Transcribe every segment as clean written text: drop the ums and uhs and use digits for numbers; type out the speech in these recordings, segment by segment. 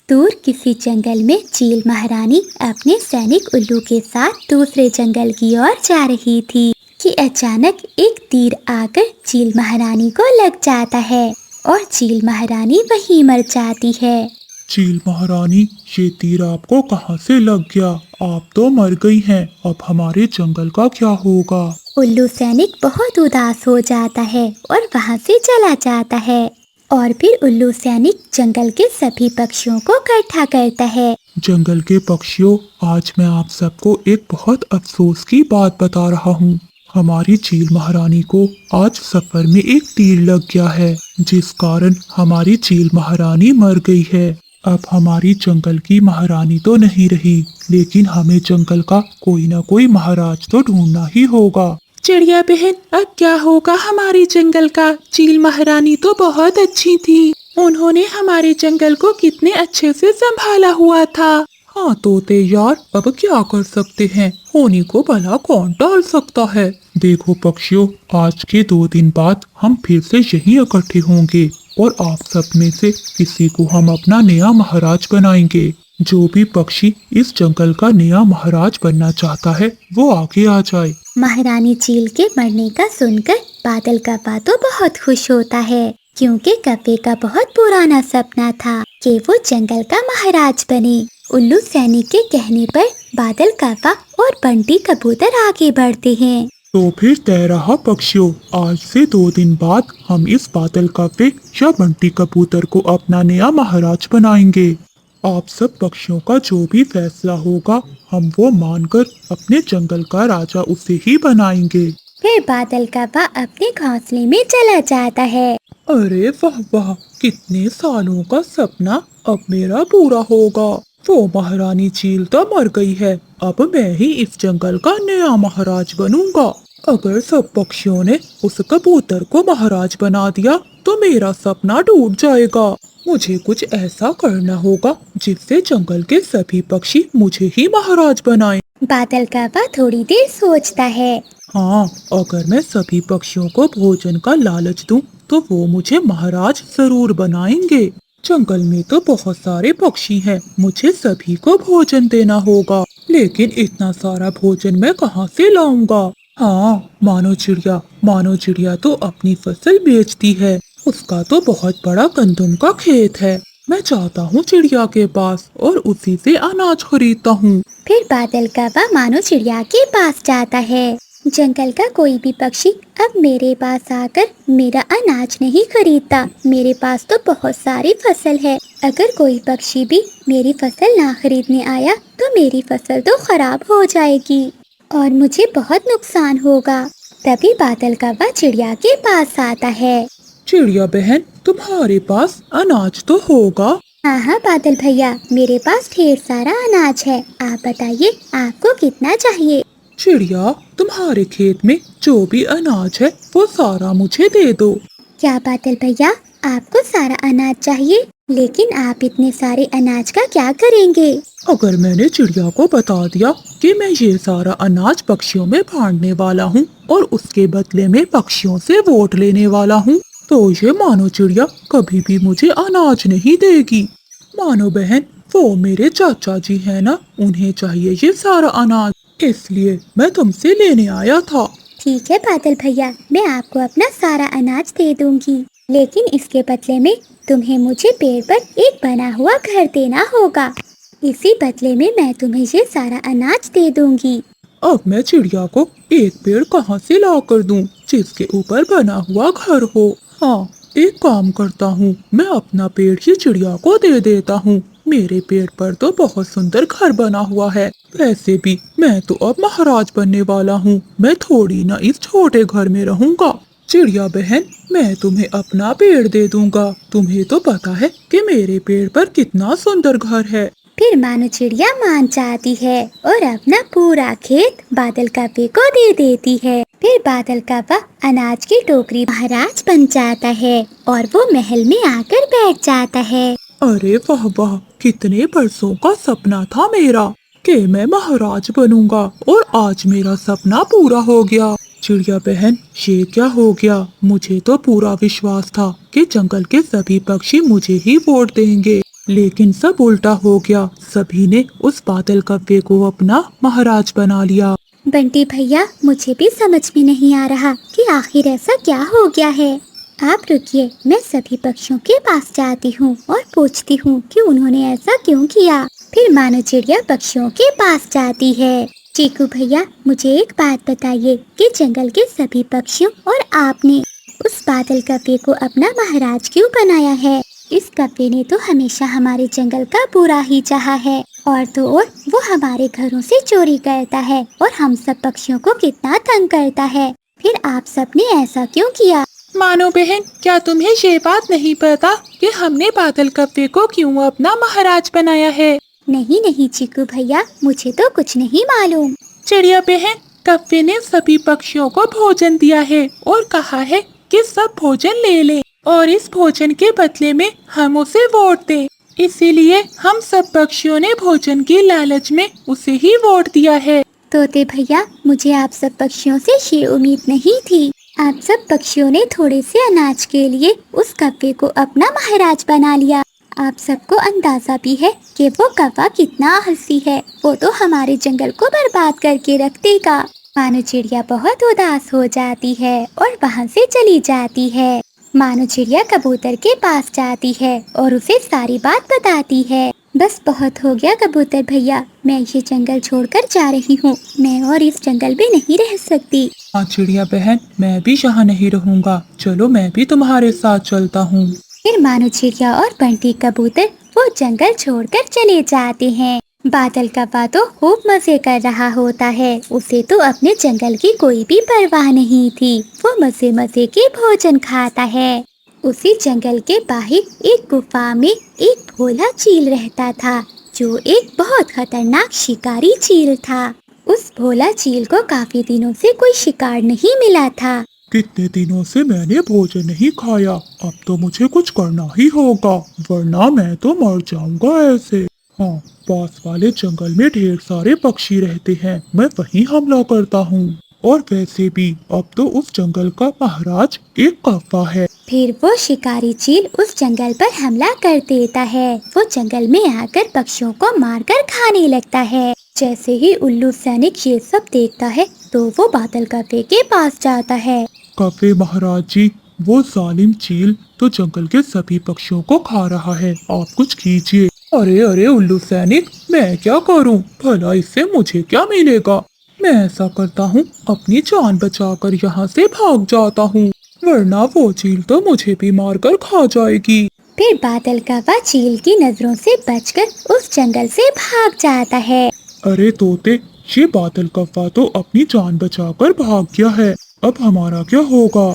दूर किसी जंगल में चील महारानी अपने सैनिक उल्लू के साथ दूसरे जंगल की ओर जा रही थी कि अचानक एक तीर आकर चील महारानी को लग जाता है और चील महारानी वहीं मर जाती है। चील महारानी, ये तीर आपको कहाँ से लग गया? आप तो मर गई हैं। अब हमारे जंगल का क्या होगा? उल्लू सैनिक बहुत उदास हो जाता है और वहाँ से चला जाता है। और फिर उल्लू सैनिक जंगल के सभी पक्षियों को इकट्ठा करता है। जंगल के पक्षियों, आज मैं आप सबको एक बहुत अफसोस की बात बता रहा हूँ। हमारी चील महारानी को आज सफर में एक तीर लग गया है, जिस कारण हमारी चील महारानी मर गई है। अब हमारी जंगल की महारानी तो नहीं रही, लेकिन हमें जंगल का कोई ना कोई महाराज तो ढूंढना ही होगा। चिड़िया बहन, अब क्या होगा हमारे जंगल का? चील महारानी तो बहुत अच्छी थी। उन्होंने हमारे जंगल को कितने अच्छे से संभाला हुआ था। हाँ तोते यार, अब क्या कर सकते हैं? होने को भला कौन टाल सकता है? देखो पक्षियों, आज के 2 दिन बाद हम फिर से यहीं इकट्ठे होंगे और आप सब में से किसी को हम अपना नया महाराज बनाएंगे। जो भी पक्षी इस जंगल का नया महाराज बनना चाहता है वो आगे आ जाए। महारानी चील के मरने का सुनकर बादल कप्पा तो बहुत खुश होता है, क्योंकि कप्पे का बहुत पुराना सपना था कि वो जंगल का महाराज बने। उल्लू सैनिक के कहने पर बादल कप्पा और बंटी कबूतर आगे बढ़ते हैं। तो फिर तय रहा पक्षियों, आज से 2 दिन बाद हम इस बादल कप्पे या बंटी कबूतर को अपना नया महाराज बनाएंगे। आप सब पक्षियों का जो भी फैसला होगा हम वो मानकर अपने जंगल का राजा उसे ही बनाएंगे। फिर बादल कप्पा अपने घोंसले में चला जाता है। अरे वाह वाह, कितने सालों का सपना अब मेरा पूरा होगा। वो महारानी चील तो मर गई है, अब मैं ही इस जंगल का नया महाराज बनूंगा। अगर सब पक्षियों ने उस कबूतर को महाराज बना दिया तो मेरा सपना टूट जाएगा। मुझे कुछ ऐसा करना होगा जिससे जंगल के सभी पक्षी मुझे ही महाराज बनाएं। बादल कप्पा थोड़ी देर सोचता है। हाँ, अगर मैं सभी पक्षियों को भोजन का लालच दूं तो वो मुझे महाराज जरूर बनाएंगे। जंगल में तो बहुत सारे पक्षी हैं, मुझे सभी को भोजन देना होगा। लेकिन इतना सारा भोजन मैं कहाँ से लाऊंगा? हाँ, मानो चिड़िया तो अपनी फसल बेचती है। उसका तो बहुत बड़ा गंदम का खेत है। मैं चाहता हूँ चिड़िया के पास और उसी से अनाज खरीदता हूँ। फिर बादल कप्पा मानो चिड़िया के पास जाता है। जंगल का कोई भी पक्षी अब मेरे पास आकर मेरा अनाज नहीं खरीदता। मेरे पास तो बहुत सारी फसल है। अगर कोई पक्षी भी मेरी फसल ना खरीदने आया तो मेरी फसल तो खराब हो जाएगी और मुझे बहुत नुकसान होगा। तभी बादल कप्पा चिड़िया के पास आता है। चिड़िया बहन, तुम्हारे पास अनाज तो होगा? हाँ हाँ बादल भैया, मेरे पास ढेर सारा अनाज है। आप बताइए आपको कितना चाहिए? चिड़िया, तुम्हारे खेत में जो भी अनाज है वो सारा मुझे दे दो। क्या बादल भैया, आपको सारा अनाज चाहिए? लेकिन आप इतने सारे अनाज का क्या करेंगे? अगर मैंने चिड़िया को बता दिया कि मैं ये सारा अनाज पक्षियों में बांटने वाला हूँ और उसके बदले में पक्षियों से वोट लेने वाला हूँ, तो ये मानो चिड़िया कभी भी मुझे अनाज नहीं देगी। मानो बहन, वो मेरे चाचा जी है ना, उन्हें चाहिए ये सारा अनाज, इसलिए मैं तुमसे लेने आया था। ठीक है बादल भैया, मैं आपको अपना सारा अनाज दे दूंगी, लेकिन इसके बदले में तुम्हें मुझे पेड़ पर एक बना हुआ घर देना होगा। इसी बदले में मैं तुम्हें ये सारा अनाज दे दूंगी। अब मैं चिड़िया को एक पेड़ कहाँ से ला कर दूं जिसके ऊपर बना हुआ घर हो? हाँ, एक काम करता हूँ, मैं अपना पेड़ ही चिड़िया को दे देता हूँ। मेरे पेड़ पर तो बहुत सुंदर घर बना हुआ है। वैसे भी मैं तो अब महाराज बनने वाला हूँ, मैं थोड़ी ना इस छोटे घर में रहूंगा। चिड़िया बहन, मैं तुम्हें अपना पेड़ दे दूंगा। तुम्हें तो पता है कि मेरे पेड़ पर कितना सुंदर घर है। फिर मानो चिड़िया मान जाती है और अपना पूरा खेत बादल कप्पे को दे देती है। फिर बादल कप्पा अनाज की टोकरी महाराज बन जाता है और वो महल में आकर बैठ जाता है। अरे वाह वाह, कितने बरसों का सपना था मेरा कि मैं महाराज बनूंगा और आज मेरा सपना पूरा हो गया। चिड़िया बहन, ये क्या हो गया? मुझे तो पूरा विश्वास था कि जंगल के सभी पक्षी मुझे ही वोट देंगे, लेकिन सब उल्टा हो गया। सभी ने उस बादल कव्वे को अपना महाराज बना लिया। बंटी भैया, मुझे भी समझ में नहीं आ रहा कि आखिर ऐसा क्या हो गया है। आप रुकिए, मैं सभी पक्षियों के पास जाती हूँ और पूछती हूँ कि उन्होंने ऐसा क्यों किया। फिर मानो चिड़िया पक्षियों के पास जाती है। चीकू भैया, मुझे एक बात बताइए कि जंगल के सभी पक्षियों और आपने उस बादल कव्वे को अपना महाराज क्यों बनाया है? इस कव्वे ने तो हमेशा हमारे जंगल का बुरा ही चाहा है, और तो और वो हमारे घरों से चोरी करता है और हम सब पक्षियों को कितना तंग करता है। फिर आप सब ने ऐसा क्यों किया? मानो बहन, क्या तुम्हें ये बात नहीं पता कि हमने बादल कव्वे को क्यों अपना महाराज बनाया है? नहीं नहीं चीकू भैया, मुझे तो कुछ नहीं मालूम। चिड़िया बहन, कव्वे ने सभी पक्षियों को भोजन दिया है और कहा है कि सब भोजन ले लें और इस भोजन के बदले में हम उसे वोट दें। इसीलिए हम सब पक्षियों ने भोजन की लालच में उसे ही वोट दिया है। तोते भैया, मुझे आप सब पक्षियों से ये उम्मीद नहीं थी। आप सब पक्षियों ने थोड़े से अनाज के लिए उस कव्वे को अपना महाराज बना लिया। आप सबको अंदाजा भी है कि वो कौवा कितना आलसी है। वो तो हमारे जंगल को बर्बाद करके रख देगा। मानो चिड़िया बहुत उदास हो जाती है और वहाँ से चली जाती है। मानो चिड़िया कबूतर के पास जाती है और उसे सारी बात बताती है। बस बहुत हो गया कबूतर भैया, मैं ये जंगल छोड़कर जा रही हूँ। मैं और इस जंगल में नहीं रह सकती। हाँ चिड़िया बहन, मैं भी यहाँ नहीं रहूँगा। चलो मैं भी तुम्हारे साथ चलता हूँ। फिर मानो चिड़िया और बंटी कबूतर वो जंगल छोड़कर चले जाते हैं। बादल कौवा तो खूब मजे कर रहा होता है। उसे तो अपने जंगल की कोई भी परवाह नहीं थी। वो मजे मजे के भोजन खाता है। उसी जंगल के बाहर एक गुफा में एक भोला चील रहता था, जो एक बहुत खतरनाक शिकारी चील था। उस भोला चील को काफी दिनों से कोई शिकार नहीं मिला था। कितने दिनों से मैंने भोजन नहीं खाया। अब तो मुझे कुछ करना ही होगा, वरना मैं तो मर जाऊंगा ऐसे। हाँ, पास वाले जंगल में ढेर सारे पक्षी रहते हैं, मैं वहीं हमला करता हूँ। और वैसे भी अब तो उस जंगल का महाराज एक कौवा है। फिर वो शिकारी चील उस जंगल पर हमला कर देता है। वो जंगल में आकर पक्षियों को मारकर खाने लगता है। जैसे ही उल्लू सैनिक ये सब देखता है तो वो बादल कव्वे के पास जाता है। कव्वे महाराज जी, वो जालिम चील तो जंगल के सभी पक्षियों को खा रहा है, आप कुछ कीजिए। अरे अरे उल्लू सैनिक, मैं क्या करूं? भला इससे मुझे क्या मिलेगा? मैं ऐसा करता हूँ, अपनी जान बचाकर यहाँ से भाग जाता हूँ, वरना वो चील तो मुझे भी मारकर खा जाएगी। फिर बादल कौवा चील की नजरों से बचकर उस जंगल से भाग जाता है। अरे तोते, ये बादल कौवा तो अपनी जान बचाकर भाग गया है, अब हमारा क्या होगा?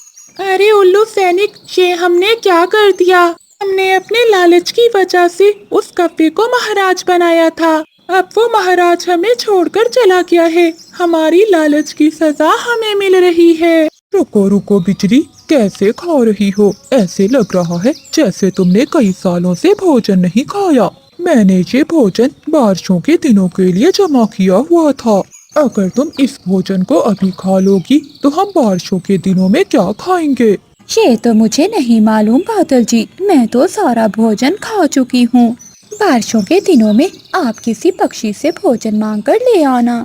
अरे उल्लू सैनिक, ये हमने क्या कर दिया? हमने अपने लालच की वजह से उस कव्वे को महाराज बनाया था। अब वो महाराज हमें छोड़कर चला गया है। हमारी लालच की सजा हमें मिल रही है। रुको रुको बिजली, कैसे खा रही हो? ऐसे लग रहा है जैसे तुमने कई सालों से भोजन नहीं खाया। मैंने ये भोजन बारिशों के दिनों के लिए जमा किया हुआ था। अगर तुम इस भोजन को अभी खा लोगी तो हम बारिशों के दिनों में क्या खाएंगे? ये तो मुझे नहीं मालूम बादल जी, मैं तो सारा भोजन खा चुकी हूँ। बारिशों के दिनों में आप किसी पक्षी से भोजन मांग कर ले आना।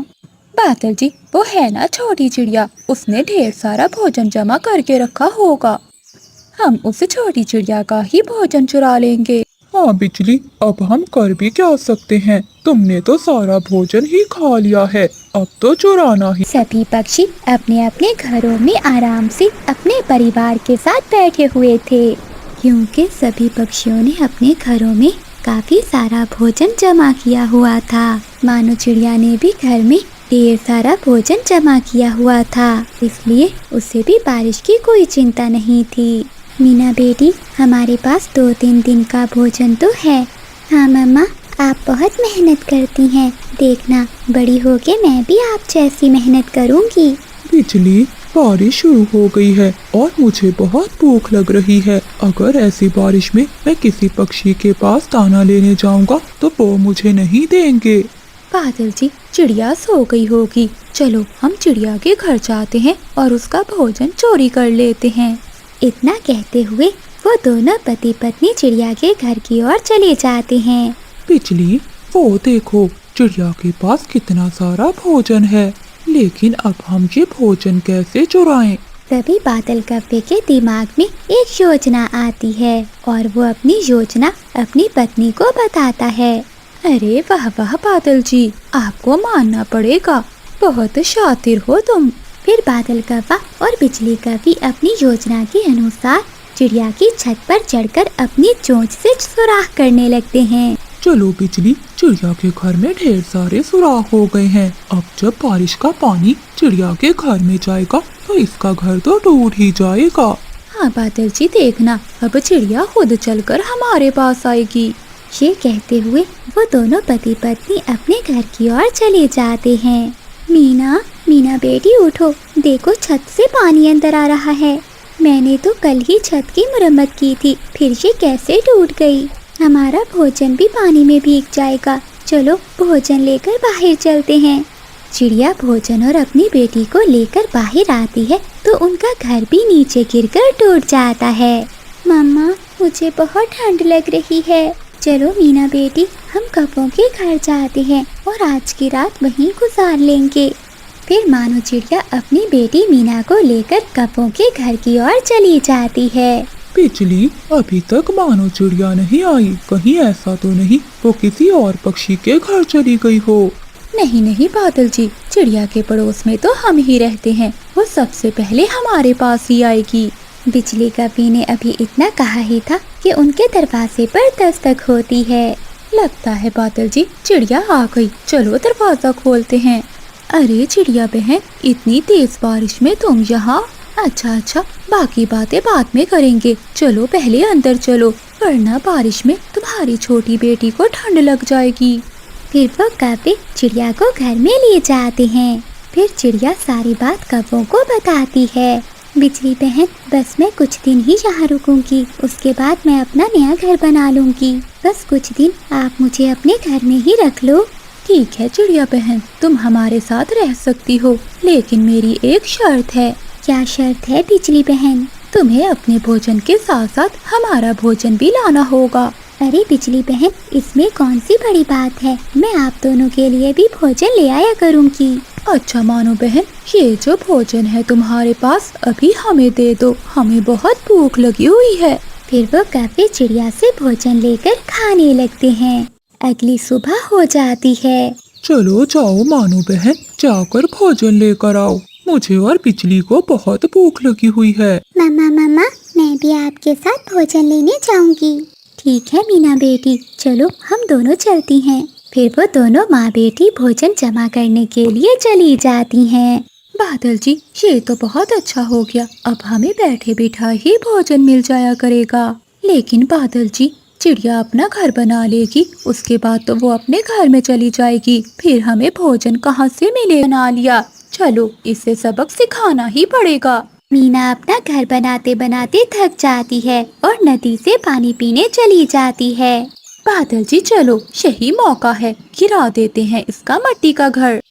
बादल जी, वो है ना छोटी चिड़िया, उसने ढेर सारा भोजन जमा करके रखा होगा। हम उस छोटी चिड़िया का ही भोजन चुरा लेंगे। हाँ बिजली, अब हम कर भी क्या सकते हैं? तुमने तो सारा भोजन ही खा लिया है, अब तो चुराना ही। सभी पक्षी अपने अपने घरों में आराम से अपने परिवार के साथ बैठे हुए थे, क्योंकि सभी पक्षियों ने अपने घरों में काफी सारा भोजन जमा किया हुआ था। मानो चिड़िया ने भी घर में ढेर सारा भोजन जमा किया हुआ था, इसलिए उसे भी बारिश की कोई चिंता नहीं थी। मीना बेटी, हमारे पास 2-3 दिन का भोजन तो है। हाँ मम्मा, आप बहुत मेहनत करती हैं, देखना बड़ी होके मैं भी आप जैसी मेहनत करूँगी। बिजली, बारिश शुरू हो गई है और मुझे बहुत भूख लग रही है। अगर ऐसी बारिश में मैं किसी पक्षी के पास दाना लेने जाऊंगा तो वो मुझे नहीं देंगे। बादल जी, चिड़िया सो गई होगी, चलो हम चिड़िया के घर जाते हैं और उसका भोजन चोरी कर लेते हैं। इतना कहते हुए वो दोनों पति पत्नी चिड़िया के घर की ओर चले जाते हैं। बिजली, वो देखो, चिड़िया के पास कितना सारा भोजन है, लेकिन अब हम ये भोजन कैसे चुराएं? तभी बादल कव्वे के दिमाग में एक योजना आती है और वो अपनी योजना अपनी पत्नी को बताता है। अरे वाह वाह बादल जी, आपको मानना पड़ेगा, बहुत शातिर हो तुम। फिर बादल कव्वा और बिजली कव्वी अपनी योजना के अनुसार चिड़िया की छत पर चढ़कर अपनी चोंच से सुराख करने लगते हैं। चलो बिजली, चिड़िया के घर में ढेर सारे सुराख हो गए हैं। अब जब बारिश का पानी चिड़िया के घर में जाएगा तो इसका घर तो टूट ही जाएगा। हाँ बादल जी, देखना अब चिड़िया खुद चलकर हमारे पास आएगी। ये कहते हुए वो दोनों पति पत्नी अपने घर की ओर चले जाते हैं। मीना, मीना बेटी उठो, देखो छत से पानी अंदर आ रहा है। मैंने तो कल ही छत की मरम्मत की थी, फिर ये कैसे टूट गई? हमारा भोजन भी पानी में भीग जाएगा। चलो भोजन लेकर बाहर चलते हैं। चिड़िया भोजन और अपनी बेटी को लेकर बाहर आती है तो उनका घर भी नीचे गिरकर टूट जाता है। मम्मा, मुझे बहुत ठंड लग रही है। चलो मीना बेटी, हम कव्वों के घर जाते हैं और आज की रात वहीं गुजार लेंगे। फिर मानो चिड़िया अपनी बेटी मीना को लेकर कव्वों के घर की ओर चली जाती है। बिजली, अभी तक मानो चिड़िया नहीं आई, कहीं ऐसा तो नहीं वो किसी और पक्षी के घर चली गई हो? नहीं नहीं बादल जी, चिड़िया के पड़ोस में तो हम ही रहते हैं, वो सबसे पहले हमारे पास ही आएगी। बिजली कव्वी ने अभी इतना कहा ही था कि उनके दरवाजे पर दस्तक होती है। लगता है बादल जी चिड़िया आ गई, चलो दरवाजा खोलते हैं। अरे चिड़िया बहन, इतनी तेज बारिश में तुम यहाँ? अच्छा, बाकी बातें बाद में करेंगे, चलो पहले अंदर चलो, वरना बारिश में तुम्हारी छोटी बेटी को ठंड लग जाएगी। फिर वो कव्वे चिड़िया को घर में ले जाते हैं। फिर चिड़िया सारी बात कव्वों को बताती है। बिजली बहन, बस मैं कुछ दिन ही यहाँ रुकूंगी, उसके बाद मैं अपना नया घर बना लूंगी। बस कुछ दिन आप मुझे अपने घर में ही रख लो। ठीक है चिड़िया बहन, तुम हमारे साथ रह सकती हो, लेकिन मेरी एक शर्त है। क्या शर्त है बिजली बहन? तुम्हें अपने भोजन के साथ साथ हमारा भोजन भी लाना होगा। अरे बिजली बहन, इसमें कौन सी बड़ी बात है, मैं आप दोनों के लिए भी भोजन ले आया करूँगी। अच्छा मानो बहन, ये जो भोजन है तुम्हारे पास अभी हमें दे दो, हमें बहुत भूख लगी हुई है। फिर वो कव्वे चिड़िया से भोजन लेकर खाने लगते हैं। अगली सुबह हो जाती है। चलो जाओ मानो बहन, जाकर भोजन लेकर आओ, मुझे और बिजली को बहुत भूख लगी हुई है। मम्मा, मैं भी आपके साथ भोजन लेने जाऊंगी। ठीक है मीना बेटी, चलो हम दोनों चलती हैं। फिर वो दोनों माँ बेटी भोजन जमा करने के लिए चली जाती हैं। बादल जी, ये तो बहुत अच्छा हो गया, अब हमें बैठे बिठा ही भोजन मिल जाया करेगा। लेकिन बादल जी, चिड़िया अपना घर बना लेगी, उसके बाद तो वो अपने घर में चली जाएगी, फिर हमें भोजन कहाँ से मिले? बना लिया, चलो इसे सबक सिखाना ही पड़ेगा। मीना अपना घर बनाते बनाते थक जाती है और नदी से पानी पीने चली जाती है। बादल जी चलो, यही मौका है, गिरा देते हैं इसका मट्टी का घर।